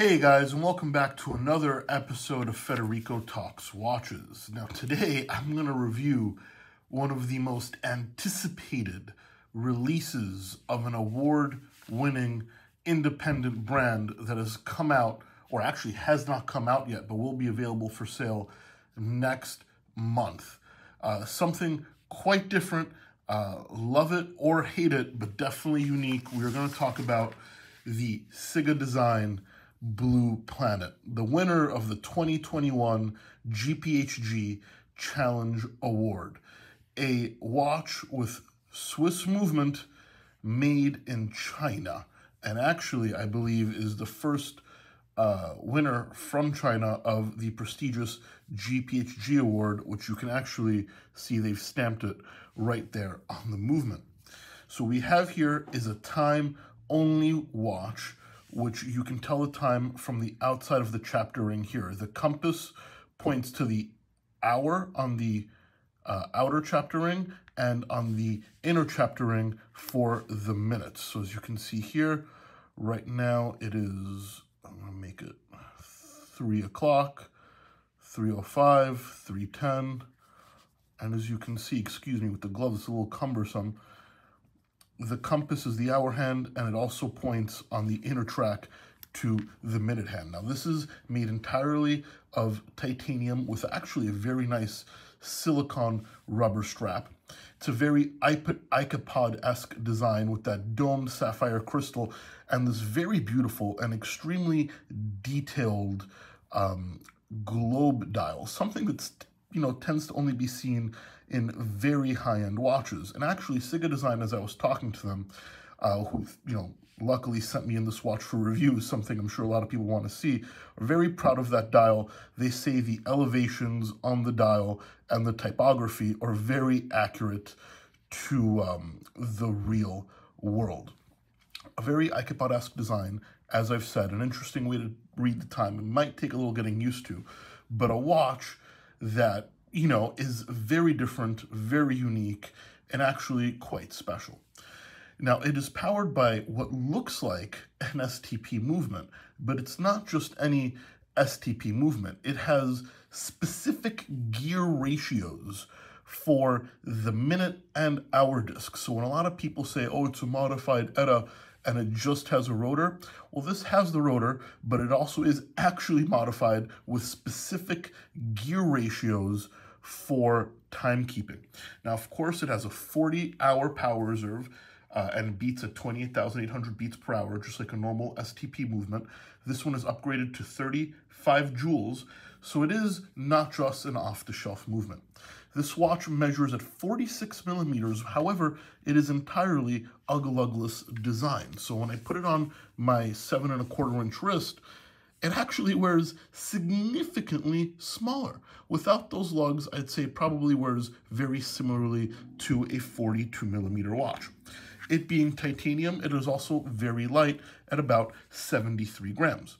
Hey guys, and welcome back to another episode of Federico Talks Watches. Now today I'm going to review one of the most anticipated releases of an award-winning independent brand that has come out, or actually has not come out yet, but will be available for sale next month. Something quite different, love it or hate it, but definitely unique. We're going to talk about the Siga Design Blue Planet, the winner of the 2021 GPHG Challenge Award. A watch with Swiss movement made in China, and actually I believe is the first winner from China of the prestigious GPHG Award, which you can actually see they've stamped it right there on the movement. So we have here is a time-only watch, which you can tell the time from the outside of the chapter ring here. The compass points to the hour on the outer chapter ring, and on the inner chapter ring for the minutes. So as you can see here, right now it is, I'm going to make it 3 o'clock, 3:05, 3:10, and as you can see, excuse me, with the gloves, it's a little cumbersome. The compass is the hour hand, and it also points on the inner track to the minute hand. Now, this is made entirely of titanium with actually a very nice silicone rubber strap. It's a very iCapod-esque design with that domed sapphire crystal and this very beautiful and extremely detailed globe dial, something that's, tends to only be seen in very high-end watches. And actually, Siga Design, as I was talking to them, who, luckily sent me in this watch for review, something I'm sure a lot of people want to see, are very proud of that dial. They say the elevations on the dial and the typography are very accurate to the real world. A very iCapod-esque design, as I've said, an interesting way to read the time. It might take a little getting used to, but a watch that is very different, very unique, and actually quite special. Now, it is powered by what looks like an STP movement, but it's not just any STP movement. It has specific gear ratios for the minute and hour disc. So when a lot of people say, oh, it's a modified ETA, and it just has a rotor, well, this has the rotor, but it also is actually modified with specific gear ratios for timekeeping. Now, of course, it has a 40-hour power reserve and beats at 28,800 beats per hour, just like a normal STP movement. This one is upgraded to 35 joules, so it is not just an off-the-shelf movement. This watch measures at 46 millimeters. However, it is entirely uggle-ugless design. So when I put it on my 7¼ inch wrist, it actually wears significantly smaller. Without those lugs, I'd say it probably wears very similarly to a 42 millimeter watch. It being titanium, it is also very light at about 73 grams.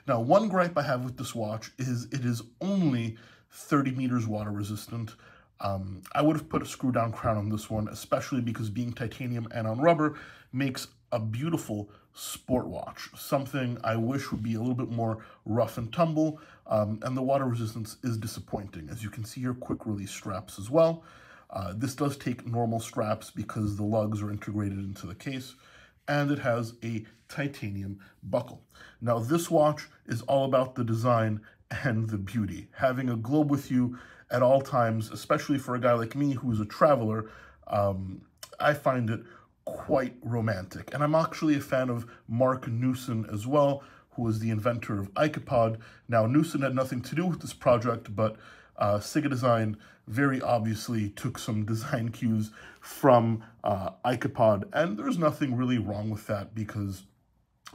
Now, one gripe I have with this watch is it is only 30 meters water resistant. I would have put a screw down crown on this one, especially because being titanium and on rubber makes a beautiful sport watch, something I wish would be a little bit more rough and tumble, and the water resistance is disappointing. As you can see here, quick release straps as well. This does take normal straps because the lugs are integrated into the case, and it has a titanium buckle. Now, this watch is all about the design and the beauty. Having a globe with you at all times, especially for a guy like me who's a traveler, I find it quite romantic. And I'm actually a fan of Mark Newson as well, who is the inventor of iCapod. Now, Newson had nothing to do with this project, but Siga Design very obviously took some design cues from iCapod, and there's nothing really wrong with that because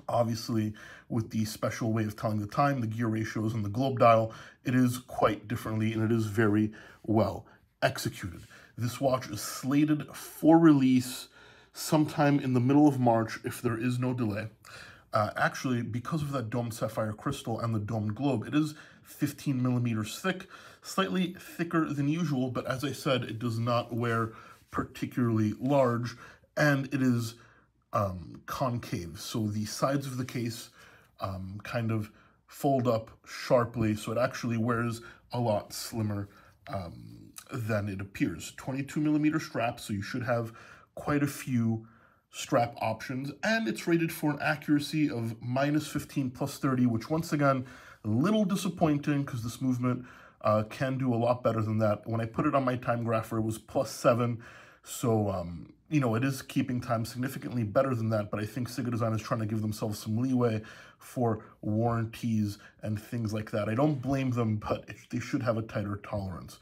obviously with the special way of telling the time, the gear ratios and the globe dial, it is quite differently and it is very well executed. This watch is slated for release sometime in the middle of March if there is no delay. Actually, because of that domed sapphire crystal and the domed globe, it is 15 millimeters thick, slightly thicker than usual, but as I said, it does not wear particularly large, and it is concave. So the sides of the case kind of fold up sharply, so it actually wears a lot slimmer than it appears. 22 millimeter strap, so you should have quite a few strap options, and it's rated for an accuracy of -15 +30, which once again, a little disappointing because this movement can do a lot better than that. When I put it on my time grapher, it was +7, so you know, it is keeping time significantly better than that, but I think Siga Design is trying to give themselves some leeway for warranties and things like that. I don't blame them, but they should have a tighter tolerance.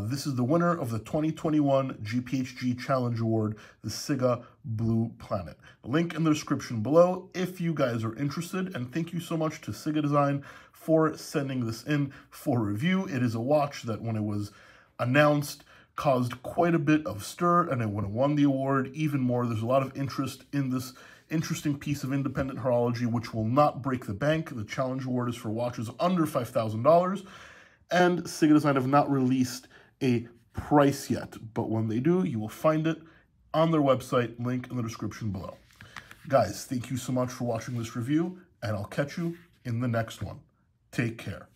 This is the winner of the 2021 GPHG Challenge Award, the Siga Blue Planet. Link in the description below if you guys are interested, and thank you so much to Siga Design for sending this in for review. It is a watch that when it was announced caused quite a bit of stir, and it would have won the award even more. There's a lot of interest in this interesting piece of independent horology, which will not break the bank. The Challenge Award is for watches under $5,000, and Siga Design have not released a price yet, but when they do, you will find it on their website, link in the description below. Guys, thank you so much for watching this review, and I'll catch you in the next one. Take care.